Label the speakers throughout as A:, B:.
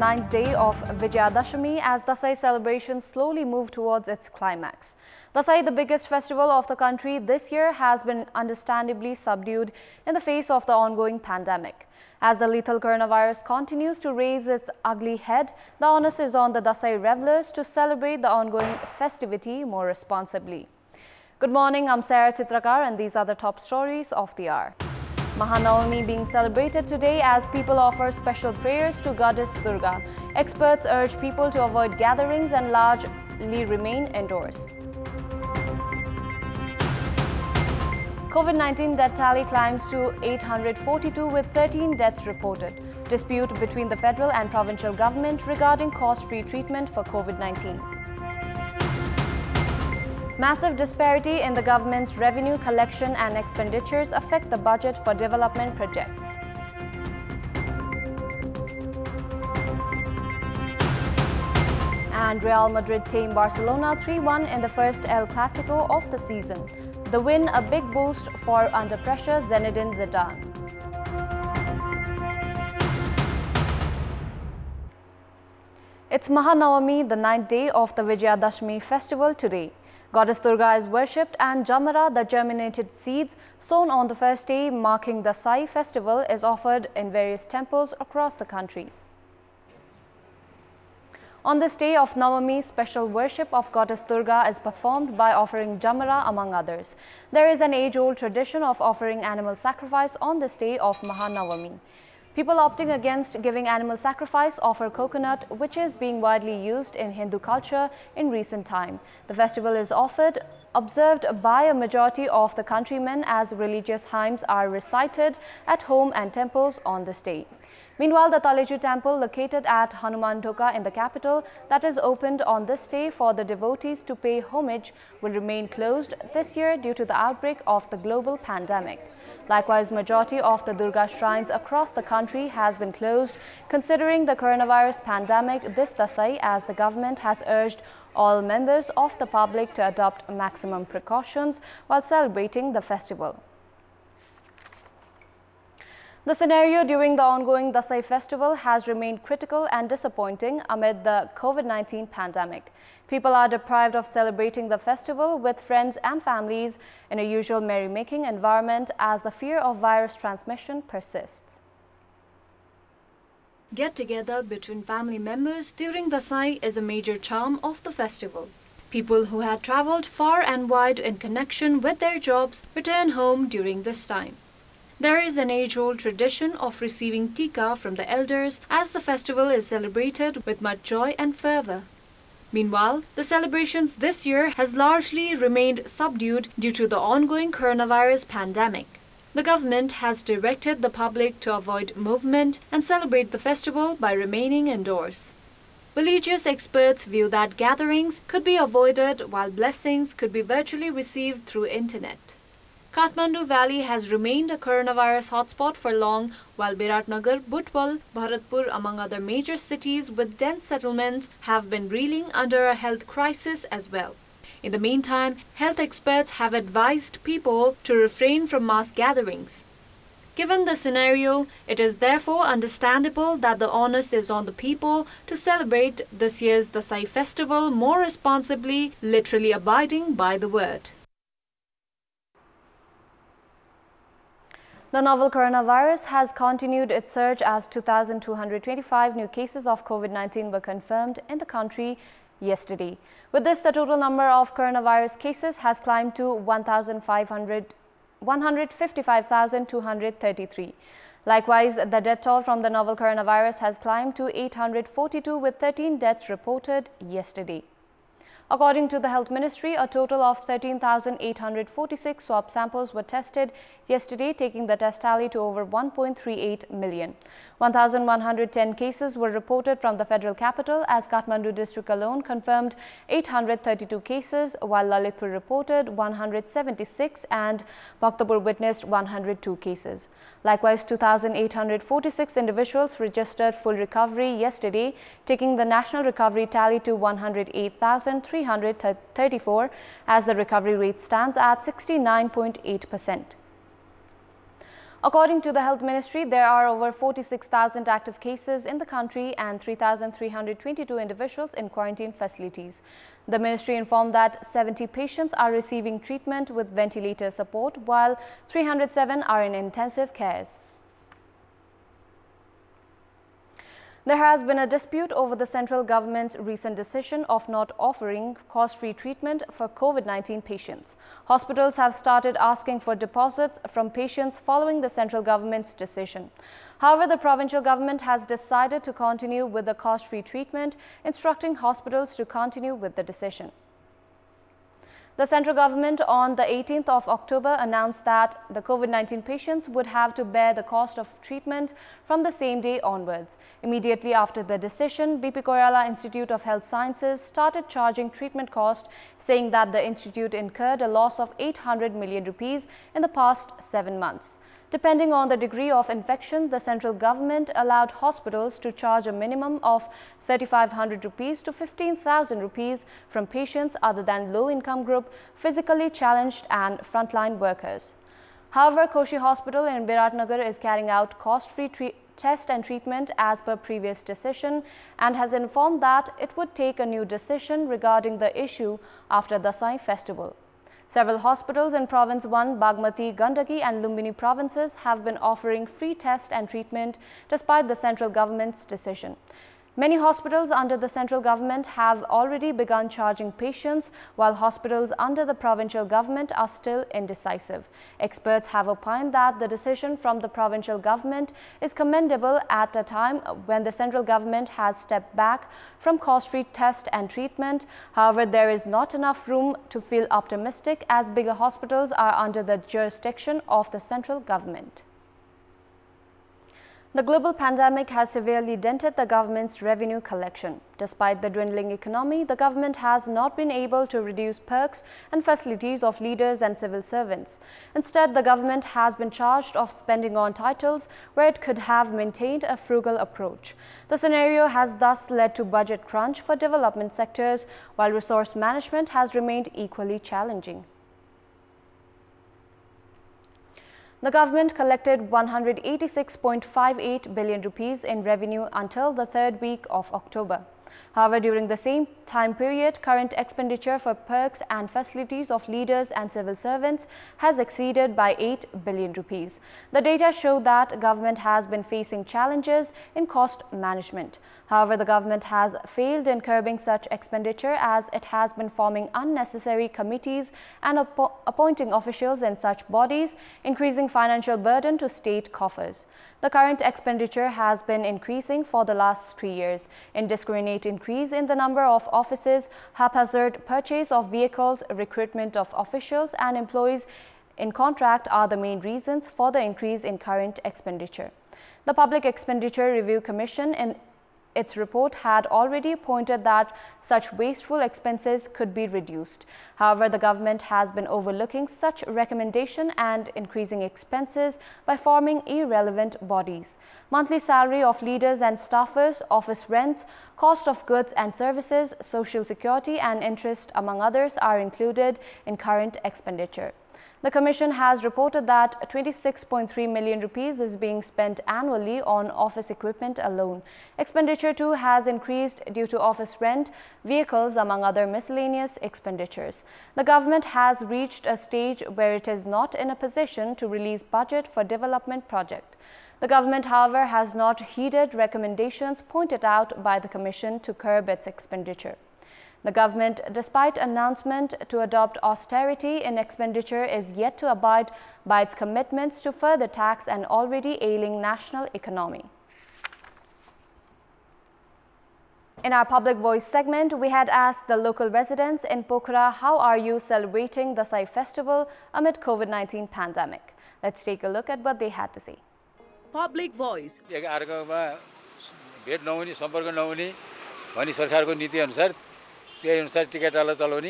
A: ninth day of Vijayadashami as Dasai celebrations slowly move towards its climax. Dasai, the biggest festival of the country this year, has been understandably subdued in the face of the ongoing pandemic. As the lethal coronavirus continues to raise its ugly head, the onus is on the Dasai revelers to celebrate the ongoing festivity more responsibly. Good morning, I'm Sarah Chitrakar and these are the top stories of the hour. Mahanavami being celebrated today as people offer special prayers to Goddess Durga. Experts urge people to avoid gatherings and largely remain indoors. COVID-19 death tally climbs to 842 with 13 deaths reported. Dispute between the federal and provincial government regarding cost-free treatment for COVID-19. Massive disparity in the government's revenue collection and expenditures affect the budget for development projects. And Real Madrid tamed Barcelona 3-1 in the first El Clasico of the season. The win a big boost for under pressure Zinedine Zidane. It's Mahanavami, the ninth day of the Vijayadashami festival today. Goddess Durga is worshipped and Jamara, the germinated seeds sown on the first day marking the Dasai festival, is offered in various temples across the country. On this day of Navami, special worship of Goddess Durga is performed by offering Jamara among others. There is an age-old tradition of offering animal sacrifice on this day of Mahanavami. People opting against giving animal sacrifice offer coconut, which is being widely used in Hindu culture in recent time. The festival is observed by a majority of the countrymen as religious hymns are recited at home and temples on this day. Meanwhile, the Taleju temple located at Hanuman Dhoka in the capital that is opened on this day for the devotees to pay homage will remain closed this year due to the outbreak of the global pandemic. Likewise, majority of the Durga shrines across the country has been closed considering the coronavirus pandemic this Dasai, as the government has urged all members of the public to adopt maximum precautions while celebrating the festival. The scenario during the ongoing Dasai festival has remained critical and disappointing amid the COVID-19 pandemic. People are deprived of celebrating the festival with friends and families in a usual merrymaking environment as the fear of virus transmission persists. Get-together between family members during Dasai is a major charm of the festival. People who had travelled far and wide in connection with their jobs return home during this time. There is an age-old tradition of receiving tika from the elders as the festival is celebrated with much joy and fervour. Meanwhile, the celebrations this year has largely remained subdued due to the ongoing coronavirus pandemic. The government has directed the public to avoid movement and celebrate the festival by remaining indoors. Religious experts view that gatherings could be avoided while blessings could be virtually received through internet. Kathmandu Valley has remained a coronavirus hotspot for long, while Biratnagar, Butwal, Bharatpur, among other major cities with dense settlements, have been reeling under a health crisis as well. In the meantime, health experts have advised people to refrain from mass gatherings. Given the scenario, it is therefore understandable that the onus is on the people to celebrate this year's Dasai festival more responsibly, literally abiding by the word. The novel coronavirus has continued its surge as 2,225 new cases of COVID-19 were confirmed in the country yesterday. With this, the total number of coronavirus cases has climbed to 155,233. Likewise, the death toll from the novel coronavirus has climbed to 842 with 13 deaths reported yesterday. According to the Health Ministry, a total of 13,846 swab samples were tested yesterday, taking the test tally to over 1.38 million. 1,110 cases were reported from the federal capital, as Kathmandu district alone confirmed 832 cases, while Lalitpur reported 176 and Bhaktapur witnessed 102 cases. Likewise, 2,846 individuals registered full recovery yesterday, taking the national recovery tally to 108,334, as the recovery rate stands at 69.8%. According to the Health Ministry, there are over 46,000 active cases in the country and 3,322 individuals in quarantine facilities. The ministry informed that 70 patients are receiving treatment with ventilator support, while 307 are in intensive cares. There has been a dispute over the central government's recent decision of not offering cost-free treatment for COVID-19 patients. Hospitals have started asking for deposits from patients following the central government's decision. However, the provincial government has decided to continue with the cost-free treatment, instructing hospitals to continue with the decision. The central government on the 18th of October announced that the COVID-19 patients would have to bear the cost of treatment from the same day onwards. Immediately after the decision, BP Koirala Institute of Health Sciences started charging treatment cost, saying that the institute incurred a loss of 800 million rupees in the past 7 months. Depending on the degree of infection, the central government allowed hospitals to charge a minimum of 3,500 rupees to 15,000 rupees from patients other than low-income group, physically challenged and frontline workers. However, Koshi Hospital in Biratnagar is carrying out cost-free test and treatment as per previous decision and has informed that it would take a new decision regarding the issue after Dasai Festival. Several hospitals in Province 1, Bagmati, Gandaki and Lumbini provinces have been offering free test and treatment despite the central government's decision. Many hospitals under the central government have already begun charging patients, while hospitals under the provincial government are still indecisive. Experts have opined that the decision from the provincial government is commendable at a time when the central government has stepped back from cost-free test and treatment. However, there is not enough room to feel optimistic as bigger hospitals are under the jurisdiction of the central government. The global pandemic has severely dented the government's revenue collection. Despite the dwindling economy, the government has not been able to reduce perks and facilities of leaders and civil servants. Instead, the government has been charged of spending on titles where it could have maintained a frugal approach. The scenario has thus led to budget crunch for development sectors, while resource management has remained equally challenging. The government collected 186.58 billion rupees in revenue until the third week of October. However, during the same time period, current expenditure for perks and facilities of leaders and civil servants has exceeded by 8 billion rupees. The data show that government has been facing challenges in cost management. However, the government has failed in curbing such expenditure as it has been forming unnecessary committees and appointing officials in such bodies, increasing financial burden to state coffers. The current expenditure has been increasing for the last 3 years. Indiscriminate increase in the number of offices, haphazard purchase of vehicles, recruitment of officials and employees in contract are the main reasons for the increase in current expenditure. The Public Expenditure Review Commission in its report had already pointed that such wasteful expenses could be reduced. However, the government has been overlooking such recommendation and increasing expenses by forming irrelevant bodies. Monthly salary of leaders and staffers, office rents, cost of goods and services, social security and interest, among others, are included in current expenditure. The Commission has reported that 26.3 million rupees is being spent annually on office equipment alone. Expenditure too has increased due to office rent, vehicles, among other miscellaneous expenditures. The government has reached a stage where it is not in a position to release budget for development project. The government, however, has not heeded recommendations pointed out by the Commission to curb its expenditure. The government, despite announcement to adopt austerity in expenditure, is yet to abide by its commitments to further tax an already ailing national economy. In our Public Voice segment, we had asked the local residents in Pokhara, how are you celebrating the Dasai Festival amid COVID-19 pandemic? Let's take a look at what they had to say.
B: Public Voice.
C: त्यही अनुसार ticket वाला चलाउने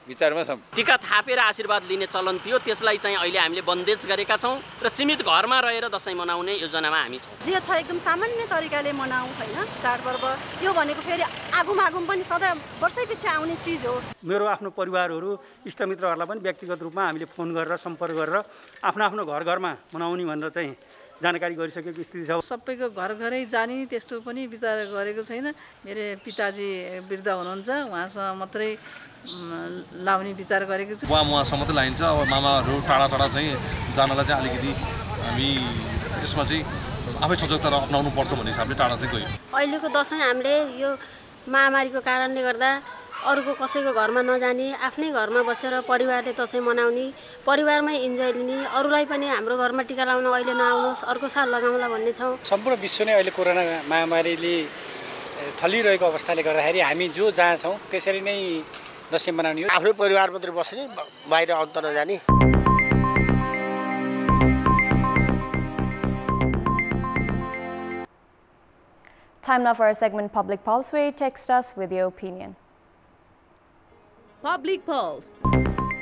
C: विचारमा छौँ।
D: टिका थापेर आशीर्वाद लिने चलन थियो, त्यसलाई चाहिँ अहिले हामीले बन्देज गरेका छौँ र सीमित घरमा रहेर दसैँ मनाउने योजनामा हामी छौँ।
E: जे छ एकदम सामान्य तरिकाले मनाऊ हैन चाडपर्व। यो भनेको फेरि आगुम पनि सधैँ वर्षैपछि आउने चिज हो।
F: मेरो आफ्नो परिवारहरू इष्टमित्रहरूलाई पनि व्यक्तिगत रूपमा हामीले फोन गरेर सम्पर्क गरेर आफ्नो घरमा मनाउने भनेर चाहिँ जानकारी गरिसकेको स्थिति छ।
G: सबैको घरै जाने त्यस्तो पनि विचार गरेको छैन। मेरो पिताजी वृद्ध हुनुहुन्छ, उहाँसँग मात्रै लाउने विचार गरेको छु।
H: उहाँसँग मात्रै लाइन्छ। अब मामाहरू टाढा चाहिँ जानलाई चाहिँ अलिकति हामी यसमा चाहिँ आफै सजगता अपनाउनु पर्छ भन्ने हिसाबले टाढा चाहिँ गयो।
I: अहिलेको दसैँ हामीले यो महामारीको कारणले गर्दा अरूको कसैको घरमा नजाने, आफ्नै घरमा बसेर परिवारले दसैँ मनाउने, परिवारमै इन्जोय लिने, अरूलाई पनि हाम्रो घरमा टिका लाउन अहिले नआउनुहोस्, अर्को साल लगाउँला भन्ने छौँ।
J: सम्पूर्ण विश्व नै अहिले कोरोना महामारीले थलिरहेको अवस्थाले गर्दाखेरि हामी जो जहाँ छौँ त्यसरी नै दसैँ मनाउने हो।
K: आफ्नै परिवार मात्रै बस्ने, बाहिर अन्त नजाने।
A: Time now for our segment Public Pulse, where you text us with your opinion.
B: Public Pulse.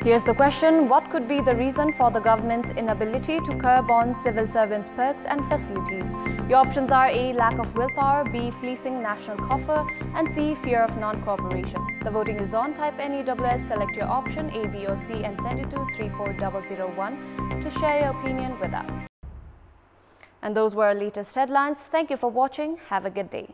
A: Here's the question: what could be the reason for the government's inability to curb on civil servants' perks and facilities? Your options are A. lack of willpower, B. fleecing national coffer, and C. fear of non-cooperation. The voting is on. Type NEWS, select your option A, B or C and send it to 34001 to share your opinion with us. And those were our latest headlines. Thank you for watching. Have a good day.